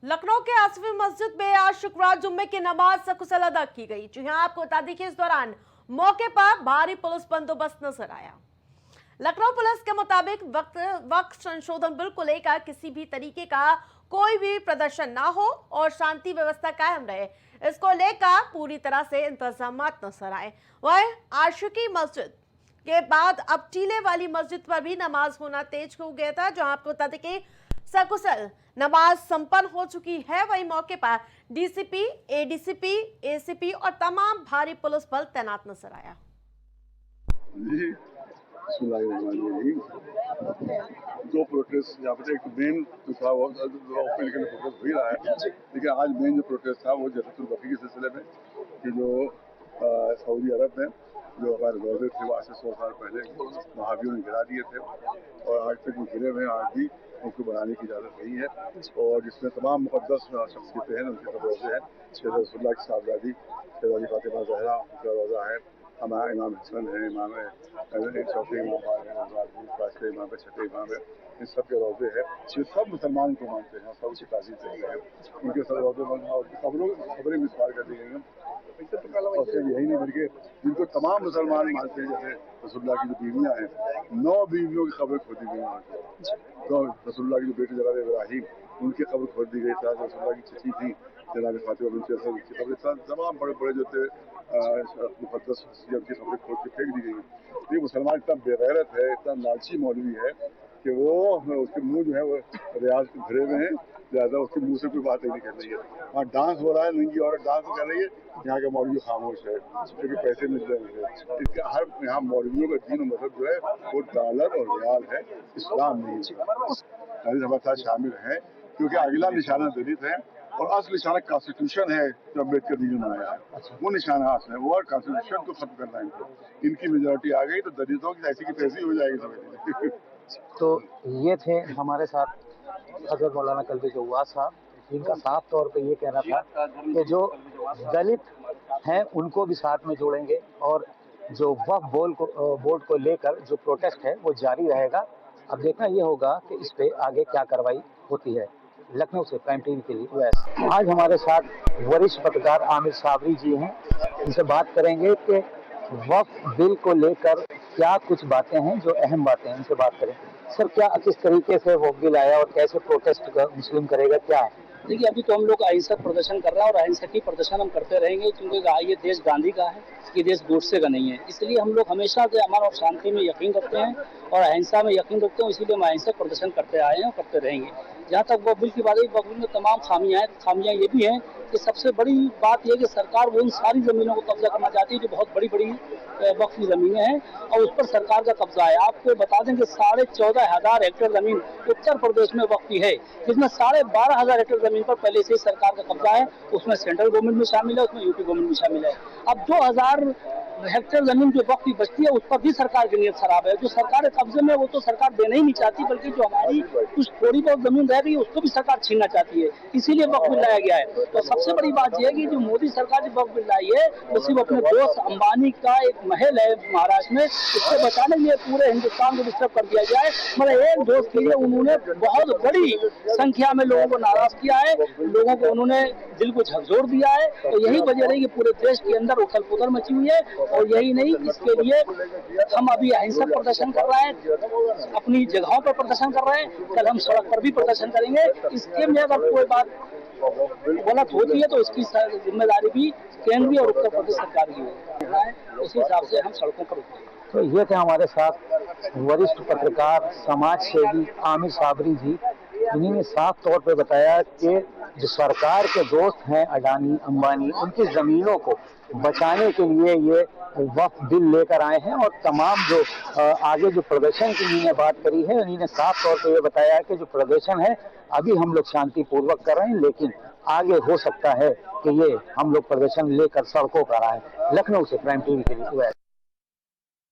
लखनऊ के आसफी मस्जिद में आज शुक्रवार जुम्मे की नमाज सकुशल अदा की गई। जी हां, आपको बता दें कि इस दौरान मौके पर भारी पुलिस बंदोबस्त नजर आया। लखनऊ पुलिस के मुताबिक वक्त संशोधन बिल को लेकर किसी भी तरीके का कोई भी प्रदर्शन ना हो और शांति व्यवस्था कायम रहे, इसको लेकर पूरी तरह से इंतजाम नजर आए। वह आशिकी मस्जिद के बाद अब टीले वाली मस्जिद पर भी नमाज होना तेज हो गया था, जहां आपको बता दें कि सकुशल नमाज संपन्न हो चुकी है। वही मौके पर डीसीपी, एडीसीपी, एसीपी और तमाम भारी पुलिस बल तैनात नजर आया। दो प्रोटेस्ट यहाँ पे एक मेन जो था वो प्रोटेस्ट हो ही रहा है, लेकिन आज मेन जो प्रोटेस्ट था वो जफरुल बकरी के सिलसिले में कि जो सऊदी अरब में जो हमारे रोजे थे वो आज से 100 साल पहले वहाबियों ने गिरा दिए थे और आज तक वो गिरे हुए आज भी उनको बनाने की इजाज़त नहीं है। और जिसमें तमाम मुक़द्दस शख्सियतें हैं, उनके सब रोजे हैं। शेख रसूलुल्लाह की साहबजादी शेख फातिमा ज़हरा उनका रोज़ा है, हमारा इमाम हसन है, इमाम चौथे इमाम है, छठे इमाम है, इन सब के रोजे हैं। ये सब मुसलमान को मानते हैं, सब उसकी ताज़ीम करते हैं। उनके सब रोजे खबरें मिसवार कर दी गई हैं और सिर्फ यही नहीं बल्कि जिनको तमाम मुसलमान मानते हैं, जैसे रसूलुल्लाह की जो बीवियाँ हैं, 9 बीवियों की खबर खोद दी गई वहाँ की। तो रसूलुल्लाह की जो बेटे जनाब इब्राहिम उनकी खबर खोद दी गई था, रसूलुल्लाह की चची थी जनाब फातिमा बिन्त असद की खबर, तमाम बड़े बड़े जो थे मुक़द्दस शख्सियत की खबरें खोद के फेंक दी गई। ये मुसलमान इतना बेगैरत है, इतना लालची मौलवी है कि वो उसके मुँह जो है वो रियाज के भरे हुए हैं, लिहाजा उसके मुँह से कोई बात नहीं कर रही है। वहाँ डांस हो रहा है, नंगी औरत डांस कर रही है, यहाँ के मौलवी खामोश है क्योंकि पैसे मिल रहे हैं। इसके हर यहाँ मौलवियों का दीन मजहब जो है वो डॉलर और रियाल है, इस्लाम नहीं है। हमारे साथ शामिल है क्योंकि अगला निशाना दलित है और असली निशाना कॉन्स्टिट्यूशन है जो अम्बेडकर जी ने बनाया है, वो निशाना हासिल है, वो कॉन्स्टिट्यूशन को खत्म करना है। इनकी मेजोरिटी आ गई तो दलितों की ऐसी की तैसी हो जाएगी समझ। तो ये थे हमारे साथ हजरत मौलाना कल्बी जव्वाद साहब, जिनका साफ तौर पे ये कहना था कि जो दलित हैं उनको भी साथ में जोड़ेंगे और जो वक्फ बोर्ड को लेकर जो प्रोटेस्ट है वो जारी रहेगा। अब देखना ये होगा कि इस पे आगे क्या कार्रवाई होती है। लखनऊ से प्राइम टीवी के लिए वैस। आज हमारे साथ वरिष्ठ पत्रकार आमिर साबरी जी हैं, इनसे बात करेंगे कि वक्फ बिल को लेकर क्या कुछ बातें हैं जो अहम बातें हैं, इनसे बात करें। सर, क्या किस तरीके से वक्फ बिल आया और कैसे प्रोटेस्ट मुस्लिम करेगा, क्या है? देखिए, अभी तो हम लोग अहिंसक प्रदर्शन कर रहे हैं और अहिंसक ही प्रदर्शन हम करते रहेंगे, क्योंकि ये देश गांधी का है, ये देश गोडसे का नहीं है। इसलिए हम लोग हमेशा से अमन और शांति में यकीन रखते हैं और अहिंसा में यकीन रखते हैं, इसीलिए हम अहिंसक प्रदर्शन करते आए हैं और करते रहेंगे। जहाँ तक वक्फ बिल की बात है, वक्फ बिल में तमाम खामियां ये भी हैं कि सबसे बड़ी बात यह है कि सरकार वो उन सारी ज़मीनों को कब्जा करना चाहती है जो बहुत बड़ी बड़ी वक्फ की ज़मीनें हैं और उस पर सरकार का कब्जा है। आपको बता दें कि 14,500 हेक्टेयर ज़मीन उत्तर प्रदेश में वक्फ की है, जिसमें 12,500 हेक्टेयर ज़मीन पर पहले से सरकार का कब्जा है। उसमें सेंट्रल गवर्नमेंट भी शामिल है, उसमें यूपी गवर्नमेंट भी शामिल है। अब 2,000 हेक्टेयर जमीन जो वक्फ की बचती है उस पर भी सरकार की नीयत खराब है। जो सरकार कब्जे में वो तो सरकार देना ही नहीं चाहती, बल्कि जो हमारी कुछ थोड़ी बहुत जमीन रह गई है उसको भी सरकार छीनना चाहती है, इसीलिए वक्फ बिल लाया गया है। तो सबसे बड़ी बात यह है कि जो मोदी सरकार जो वक्फ बिल लाई है वो सिर्फ अपने दोस्त अंबानी का एक महल है महाराष्ट्र में, उसको बचाने के लिए पूरे हिंदुस्तान को डिस्टर्ब कर दिया जाए। मतलब एक दोस्त के लिए उन्होंने बहुत बड़ी संख्या में लोगों को नाराज किया है, लोगों को उन्होंने दिल को झकझोर दिया है। तो यही वजह रही कि पूरे देश के अंदर उथल पुथल मची हुई है। और यही नहीं, इसके लिए हम अभी अहिंसक प्रदर्शन कर रहे हैं, अपनी जगहों पर प्रदर्शन कर रहे हैं, कल हम सड़क पर भी प्रदर्शन करेंगे। इसके में अगर कोई बात गलत होती है तो इसकी जिम्मेदारी भी केंद्रीय और उत्तर प्रदेश सरकार की है, उसी हिसाब से हम सड़कों पर उतरेंगे। तो ये थे हमारे साथ वरिष्ठ पत्रकार समाज सेवी आमिर साबरी जी, जिन्होंने साफ तौर पे बताया कि जो सरकार के दोस्त हैं अडानी अंबानी, उनकी जमीनों को बचाने के लिए ये वक्फ बिल लेकर आए हैं। और तमाम जो आगे जो प्रदर्शन की इन्होंने बात करी है, उन्होंने साफ तौर पे ये बताया कि जो प्रदर्शन है अभी हम लोग शांतिपूर्वक कर रहे हैं, लेकिन आगे हो सकता है कि ये हम लोग प्रदर्शन लेकर सड़कों पर आए। लखनऊ से प्राइम टीवी के लिए।